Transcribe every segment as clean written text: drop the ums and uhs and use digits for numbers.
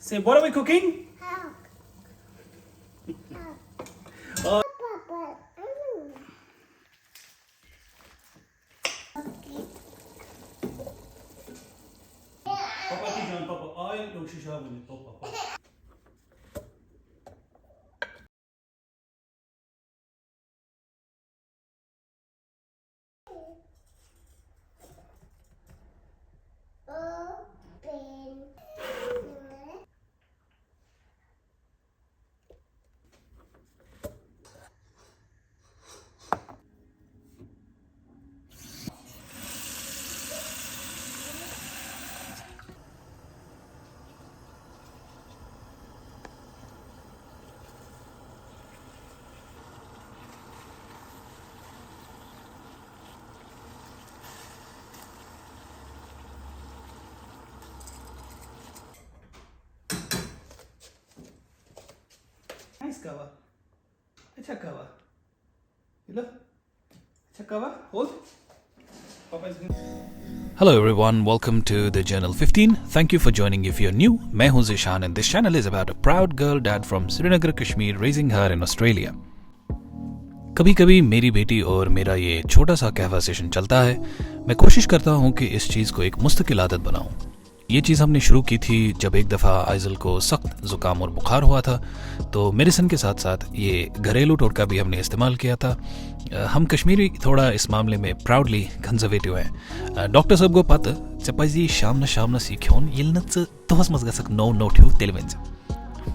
Say, what are we cooking? Papa की जान पापा आए लोग शीशा बने तो पापा Nice cover. अच्छा cover. You look. अच्छा cover. Hold. Papa is good. Hello everyone, welcome to the Journal 15. Thank you for joining if you're new. मैं हूं Zishan and this channel is about a proud girl dad from Srinagar, Kashmir raising her in Australia. कभी कभी मेरी बेटी और मेरा ये छोटा सा कहवा सेशन चलता है. मैं कोशिश करता हूं कि इस चीज़ को एक मुस्तकिल आदत बनाऊं. ये चीज़ हमने शुरू की थी जब एक दफ़ा आइज़ल को सख्त ज़ुकाम और बुखार हुआ था, तो मेडिसिन के साथ साथ ये घरेलू टोटका भी हमने इस्तेमाल किया था. हम कश्मीरी थोड़ा इस मामले में प्राउडली कंजर्वेटिव हैं. डॉक्टर साहब को पता चपाजी शाम सीखोन यिल्नच तोहस मज गसक नो नोट्यू तेलवेंज.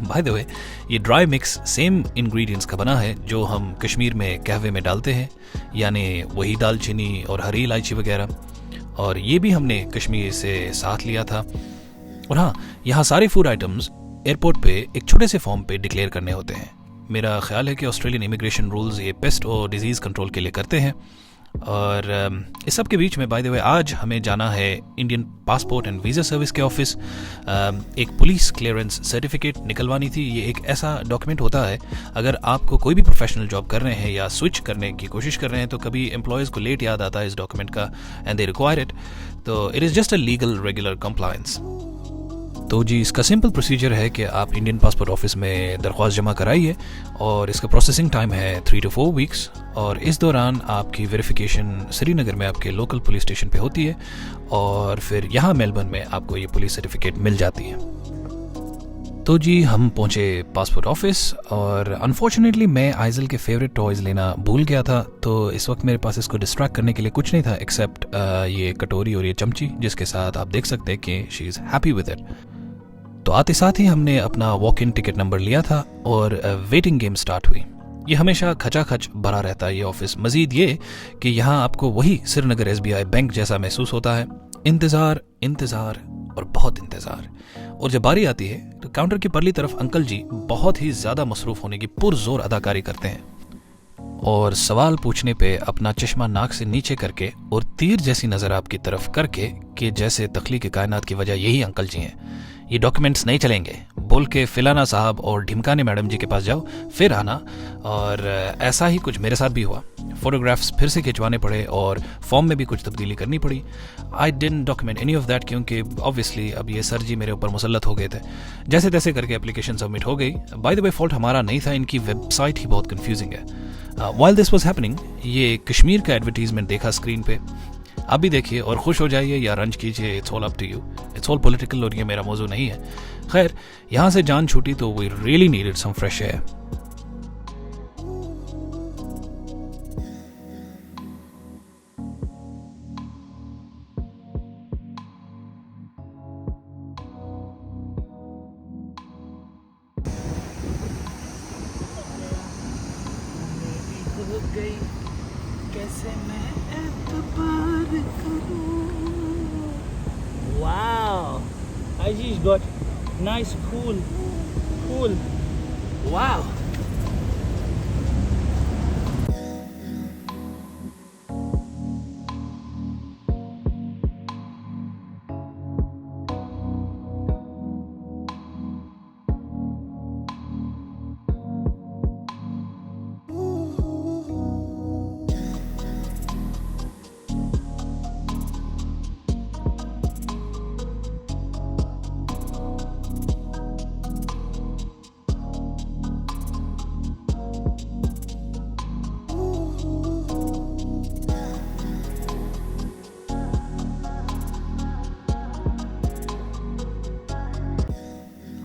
बाय द वे, ये ड्राई मिक्स सेम इंग्रेडिएंट्स का बना है जो हम कश्मीर में कहवे में डालते हैं, यानी वही दालचीनी और हरी इलायची वगैरह. और ये भी हमने कश्मीर से साथ लिया था. और हाँ, यहाँ सारे फूड आइटम्स एयरपोर्ट पे एक छोटे से फॉर्म पे डिक्लेयर करने होते हैं. मेरा ख्याल है कि ऑस्ट्रेलियन इमिग्रेशन रूल्स ये पेस्ट और डिजीज़ कंट्रोल के लिए करते हैं. और इस सब के बीच में बाय द वे आज हमें जाना है Indian passport and visa service के ऑफिस. एक पुलिस क्लियरेंस सर्टिफिकेट निकलवानी थी. ये एक ऐसा डॉक्यूमेंट होता है अगर आपको कोई भी प्रोफेशनल जॉब कर रहे हैं या स्विच करने की कोशिश कर रहे हैं तो कभी एम्प्लॉयज़ को लेट याद आता है इस डॉक्यूमेंट का एंड दे रिक्वायर इट. तो it is just a legal regular compliance. तो जी, इसका सिंपल प्रोसीजर है कि आप इंडियन पासपोर्ट ऑफिस में दरख्वास्त जमा कराइए और इसका प्रोसेसिंग टाइम है 3 to 4 वीक्स. और इस दौरान आपकी वेरिफिकेशन श्रीनगर में आपके लोकल पुलिस स्टेशन पे होती है और फिर यहाँ मेलबर्न में आपको ये पुलिस सर्टिफिकेट मिल जाती है. तो जी, हम पहुँचे पासपोर्ट ऑफिस और अनफॉर्चुनेटली मैं आइज़ल के फेवरेट टॉयज़ लेना भूल गया था. तो इस वक्त मेरे पास इसको डिस्ट्रैक्ट करने के लिए कुछ नहीं था एक्सेप्ट ये कटोरी और ये चमची, जिसके साथ आप देख सकते हैं कि she is happy with it. तो आते साथ ही हमने अपना वॉक इन टिकट नंबर लिया था और वेटिंग गेम स्टार्ट हुई. ये हमेशा खचाखच भरा रहता है ये ऑफिस. मजीद ये कि यहाँ आपको वही श्रीनगर SBI बैंक जैसा महसूस होता है. इंतज़ार और बहुत इंतज़ार. और जब बारी आती है तो काउंटर की परली तरफ अंकल जी बहुत ही ज़्यादा मसरूफ़ होने की पुरजोर अदाकारी करते हैं और सवाल पूछने पे अपना चश्मा नाक से नीचे करके और तीर जैसी नज़र आपकी तरफ करके कि जैसे तख्लीक कायनात की वजह यही अंकल जी हैं. ये डॉक्यूमेंट्स नहीं चलेंगे बोल के फिलाना साहब और ढिमकाने मैडम जी के पास जाओ फिर आना. और ऐसा ही कुछ मेरे साथ भी हुआ. फ़ोटोग्राफ्स फिर से खिंचवाने पड़े और फॉर्म में भी कुछ तब्दीली करनी पड़ी. I didn't document any of that क्योंकि ऑब्वियसली अब ये सर जी मेरे ऊपर मुसल्लत हो गए थे. जैसे तैसे करके एप्लीकेशन सबमिट हो गई. बाय द वे, फॉल्ट हमारा नहीं था, इनकी वेबसाइट ही बहुत कन्फ्यूजिंग है. व्हाइल दिस वाज हैपनिंग, ये कश्मीर का एडवर्टीजमेंट देखा स्क्रीन पे. आप भी देखिए और खुश हो जाइए या रंज कीजिए, it's all up to you. It's all political और ये मेरा मौजू नहीं है. खैर, यहाँ से जान छूटी तो we really needed some fresh air. कैसे मैं एतबार करूं. Wow, Aiji's got nice pool. Wow.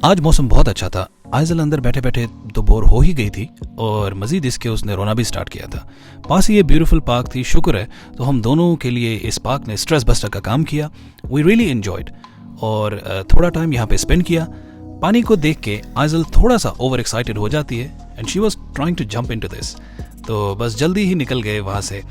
आज मौसम बहुत अच्छा था। आइजल अंदर बैठे बैठे तो बोर हो ही गई थी और मजीद इसके उसने रोना भी स्टार्ट किया था। पास ही ये ब्यूटीफुल पार्क थी, शुक्र है तो हम दोनों के लिए इस पार्क ने स्ट्रेस बस्टर का काम किया। वी रियली एंजॉयड और थोड़ा टाइम यहाँ पे स्पेंड किया। पानी को देख के आइजल थोड़ा सा ओवर एक्साइटेड हो जाती है and she was trying to jump into this, तो बस जल्दी ही निकल गए वहाँ से।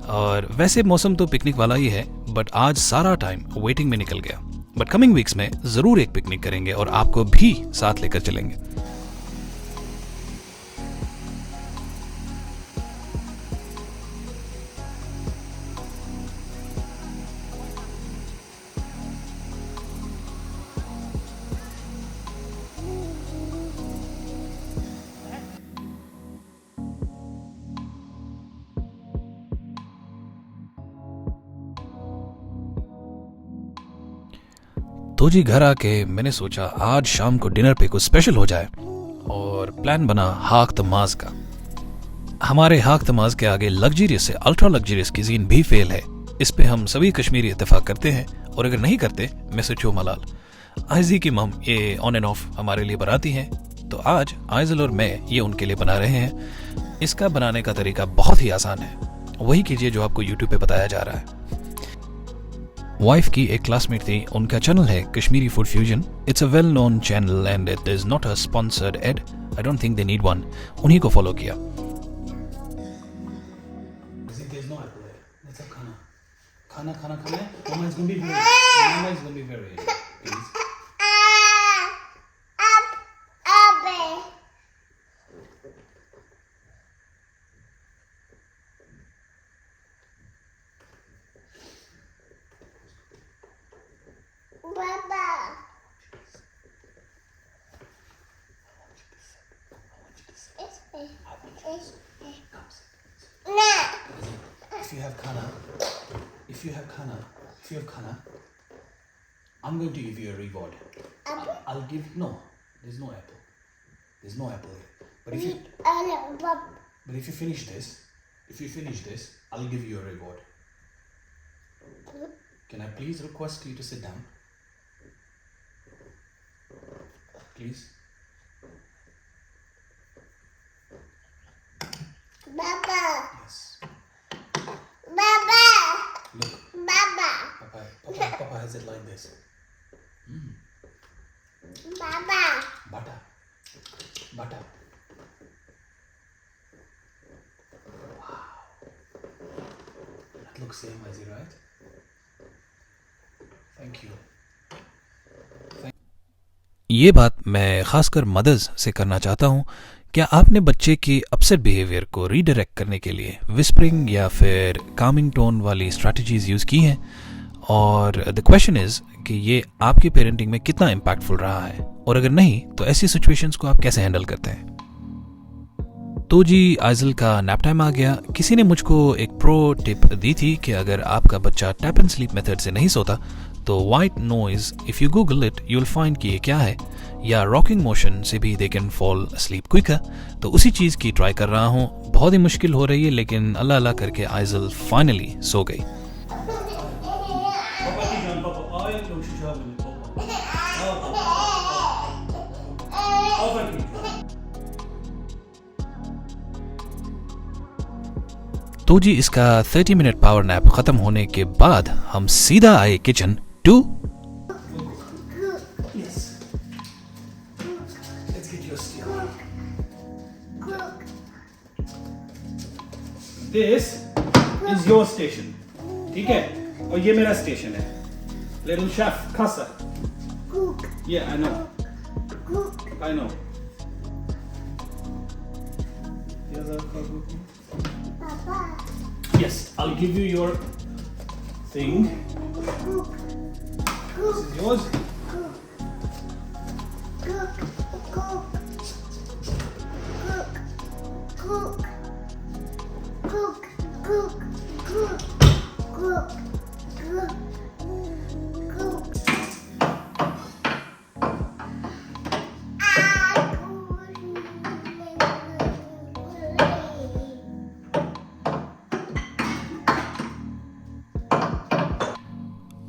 और वैसे मौसम तो पिकनिक वाला ही है, बट आज सारा टाइम वेटिंग में निकल गया। बट कमिंग वीक्स में ज़रूर एक पिकनिक करेंगे और आपको भी साथ लेकर चलेंगे। तो जी घर आके मैंने सोचा आज शाम को डिनर पे कुछ स्पेशल हो जाए और प्लान बना हाक तमाज का। हमारे हाक तमाज के आगे लग्जरियस से अल्ट्रा लग्जरियस cuisine भी फेल है। इस पे हम सभी कश्मीरी इत्तेफाक करते हैं और अगर नहीं करते मैं सोचो मलाल। आइजी की मम ये ऑन एंड ऑफ हमारे लिए बनाती हैं, तो आज आइजल और मैं ये उनके लिए बना रहे हैं। इसका बनाने का तरीका बहुत ही आसान है, वही कीजिए जो आपको यूट्यूब पे बताया जा रहा है। वाइफ की एक क्लासमेट थी, उनका चैनल है Kashmiri food fusion. It's a well known channel and it is not a sponsored ad. I don't think they need one. उन्हीं को फॉलो किया। खाना खाना खाना Mama is going to be very please. If you have khana, I'm going to give you a reward. I'll give no. There's no apple. There's no apple here. But if you finish this, I'll give you a reward. Can I please request you to sit down? Please. Baba. Yes. Baba. Look. Baba. Papa has it like this. Baba. Butter. Wow. That looks same as you, right? Thank you. ये बात मैं खासकर mother's से करना चाहता हूँ। क्या आपने बच्चे की अपसेट बिहेवियर को रीडायरेक्ट करने के लिए विस्परिंग या फिर कामिंग टोन वाली स्ट्रैटेजीज यूज़ की हैं? और द क्वेश्चन इज़ कि ये आपकी पेरेंटिंग में कितना इम्पैक्टफुल रहा है, और अगर नहीं तो ऐसी सिचुएशंस को आप कैसे हैंडल करते हैं? तो जी आइजल का नैप टाइम आ गया। किसी ने मुझको एक प्रो टिप दी थी कि अगर आपका बच्चा टैप एंड स्लीप मेथड से नहीं सोता तो white noise, if you Google it you will find कि ये क्या है, या रॉकिंग मोशन से भी they can fall sleep quicker. तो उसी चीज़ की ट्राई कर रहा हूँ। बहुत ही मुश्किल हो रही है, लेकिन अल्लाह अल्लाह करके आइजल फाइनली सो गई। तो जी इसका 30 मिनट पावर नैप खत्म होने के बाद हम सीधा आए kitchen to This is your station, ठीक है? और ये मेरा स्टेशन है। Little chef, Kasa. Yeah, I know. I know. Papa. Yes, I'll give you your thing. This is yours.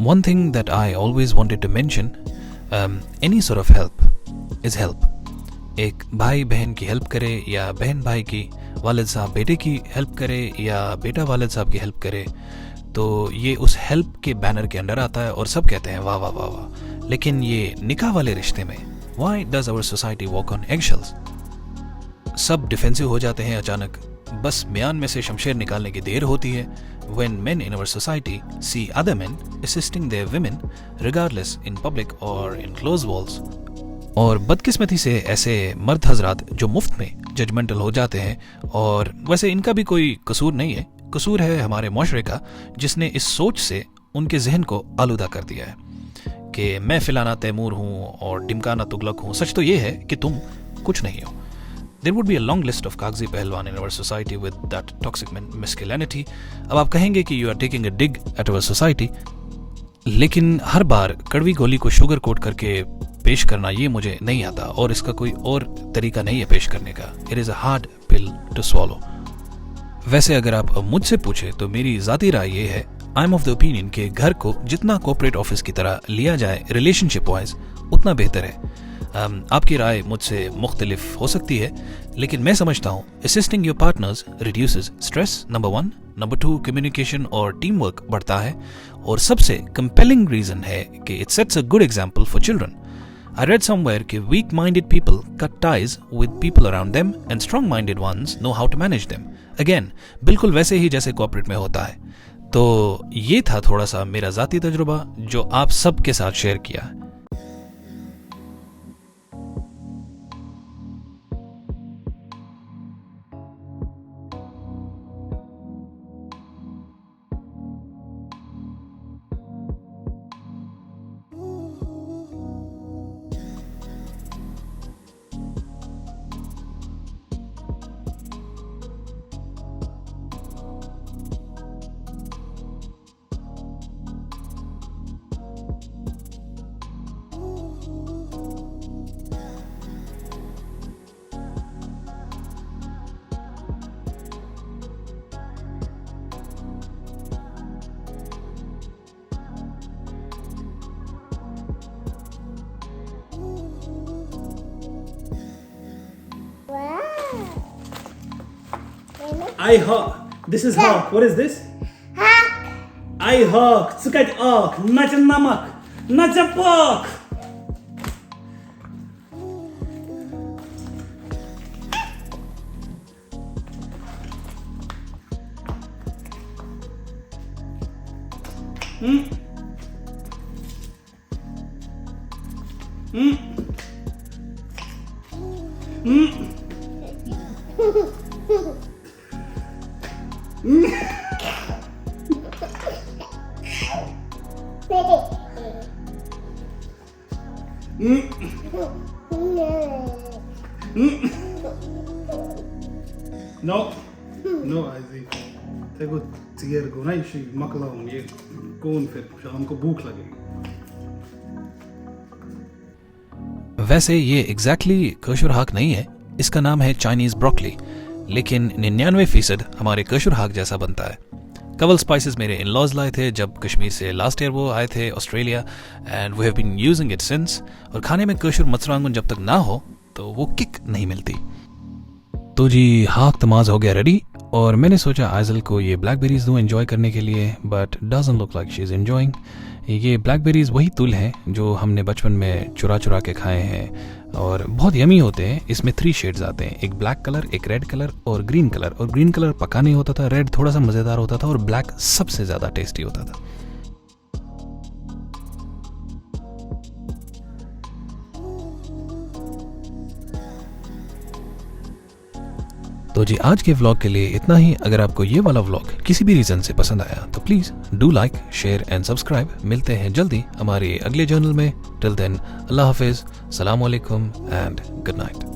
One thing that I always wanted to mention, any sort of help, is help. एक भाई बहन की help करे या बहन भाई की, वालिद साहब बेटे की हेल्प करे या बेटा वालिद साहब की हेल्प करे, तो ये उस हेल्प के बैनर के अंडर आता है और सब कहते हैं वाह वाह वाह वाह। लेकिन ये निकाह वाले रिश्ते में why does our society walk on eggshells? सब डिफेंसिव हो जाते हैं अचानक, बस म्यान में से शमशेर निकालने की देर होती है। When men in our society see other men assisting their women regardless in public or in closed walls, और बदकिस्मती से ऐसे मर्द हजरात जो मुफ्त में जजमेंटल हो जाते हैं, और वैसे इनका भी कोई कसूर नहीं है, कसूर है हमारे मुआशरे का जिसने इस सोच से उनके जहन को आलूदा कर दिया है कि मैं फिलाना तैमूर हूँ और टिमकाना तुगलक हूँ। सच तो ये है कि तुम कुछ नहीं हो। There would be a long list of कागजी पहलवान in our society with that toxic masculinity. अब आप कहेंगे कि you are taking a dig at our society, लेकिन हर बार कड़वी गोली को शुगर कोट करके पेश करना ये मुझे नहीं आता, और इसका कोई और तरीका नहीं है पेश करने का। It is a hard pill to swallow. वैसे अगर आप मुझसे पूछे तो मेरी जाती राय ये है, I am of the opinion कि घर को जितना कॉर्पोरेट ऑफिस की तरह लिया जाए रिलेशनशिप वाइज उतना बेहतर है। आपकी राय मुझसे मुख्तलिफ हो सकती है, लेकिन मैं समझता हूँ assisting your partners reduces stress, number 1, number 2 communication और टीम वर्क बढ़ता है, और सबसे कंपेलिंग रीजन है कि it sets a good example for children. I read somewhere कि weak-minded people cut ties with people around them and strong-minded ones know how to manage them. Again, बिल्कुल वैसे ही जैसे कॉर्पोरेट में होता है। तो ये था थोड़ा सा मेरा जाती तजुर्बा जो आप सब के साथ शेयर किया। I hawk. This is hawk. What is this? Hawk. I hawk. Sukat hawk. Nacha namak. Nacha pork. No, no, ऐसे देखो चीयर को ना इसी मकला हूँ ये कौन फिर शाम को भूख लगेगी। वैसे ये एग्जैक्टली कशुर हाक नहीं है, इसका नाम है चाइनीज ब्रोकली, लेकिन 99% हमारे कशुर हाक जैसा बनता है। कवल स्पाइसेस मेरे इन-लॉज लाए थे जब कश्मीर से लास्ट ईयर वो आए थे Australia, and we have been using it since. और खाने में कशुर मरचांगन जब तक ना हो तो वो किक नहीं मिलती। तो जी हाक तमाज हो गया रेडी, और मैंने सोचा आइजल को ये ब्लैकबेरीज दूं एंजॉय करने के लिए, but doesn't look like she is enjoying. ये ब्लैकबेरीज वही तुल हैं जो हमने बचपन में चुरा चुरा के खाए हैं, और बहुत यमी होते हैं। इसमें 3 शेड्स आते हैं, एक ब्लैक कलर, एक रेड कलर और ग्रीन कलर। और ग्रीन कलर पका नहीं होता था, रेड थोड़ा सा मज़ेदार होता था, और ब्लैक सबसे ज़्यादा टेस्टी होता था। तो जी आज के व्लॉग के लिए इतना ही। अगर आपको ये वाला व्लॉग किसी भी रीज़न से पसंद आया तो please do like, share and subscribe. मिलते हैं जल्दी हमारे अगले जर्नल में। टिल देन अल्लाह हाफिज़, सलाम अलैकुम एंड गुड नाइट।